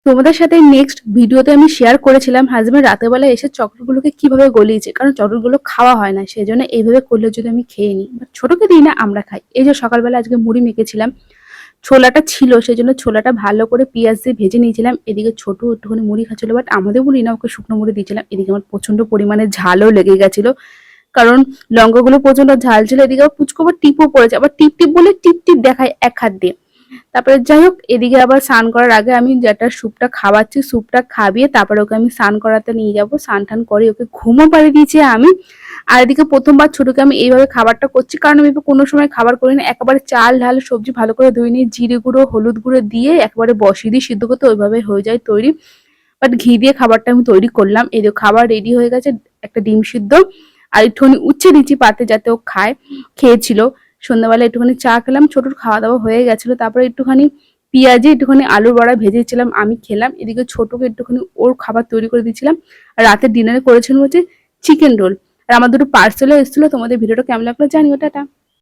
তোমাদের সাথে নেক্সট ভিডিওতে আমি শেয়ার করেছিলাম হাজবেন্ড রাতের বেলা এসে চকলেটগুলোকে কিভাবে গলিয়েছে, কারণ চকলেটগুলো খাওয়া হয় না, সেই জন্য এইভাবে করলে যদি আমি খেয়ে নিই, বাট ছোটকে দিই না, আমরা খাই। এই যে সকালবেলা আজকে মুড়ি মেখেছিলাম, ছোলাটা ছিল সেই জন্য ছোলাটা ভালো করে পেঁয়াজ দিয়ে ভেজে নিয়েছিলাম। এদিকে ছোট একটুখানি মুড়ি খাচ্ছিল, বাট আমাদের মুড়ি না, ওকে শুকনো মুড়ি দিয়েছিলাম। এদিকে আমার প্রচন্ড পরিমাণে ঝালও লেগে গেছিল, কারণ লঙ্কাগুলো প্রচন্ড ঝাল ছিল। এদিকে আবার পুচকো আবার টিপও পড়েছে, আবার টিপ টিপ বলে টিপ টিপ দেখায় এক হাত দিয়ে। তারপরে যাই হোক, এদিকে আবার স্নান করার আগে আমি যেটা স্যুপটা খাওয়াচ্ছি, স্যুপটা খাবিয়ে তারপরে ওকে আমি স্নান করাতে নিয়ে যাবো। স্নান টান করে ওকে ঘুমও পাড়িয়ে দিয়েছি আমি। আর এদিকে প্রথমবার ছোটকে আমি এইভাবে খাবারটা করছি, কারণ আমি কোনো সময় খাবার করি না, একেবারে চাল ঢাল সবজি ভালো করে ধুয়ে নিয়ে জিরে গুঁড়ো হলুদ গুঁড়ো দিয়ে একেবারে বসিয়ে দিই সিদ্ধ করতে, ওইভাবে হয়ে যায় তৈরি। বাট ঘি দিয়ে খাবারটা আমি তৈরি করলাম। এই খাবার রেডি হয়ে গেছে, একটা ডিম সিদ্ধ আর একটুখানি উচ্ছে দিচ্ছি পাতে যাতে ও খায়, খেয়েছিল। সন্ধ্যাবেলা একটুখানি চা খেলাম, ছোটোর খাওয়া দাওয়া হয়ে গেছিলো। তারপরে একটুখানি পেঁয়াজে একটুখানি আলুর বড়া ভেজেছিলাম, আমি খেলাম। এদিকে ছোটোকে একটুখানি ওর খাবার তৈরি করে দিয়েছিলাম। আর রাতের ডিনারে করেছিলাম হচ্ছে চিকেন রোল। আর আমার দুটো পার্সেলও এসেছিলো। তোমাদের ভিডিওটা কেমন লাগলো জানিও, টাটা।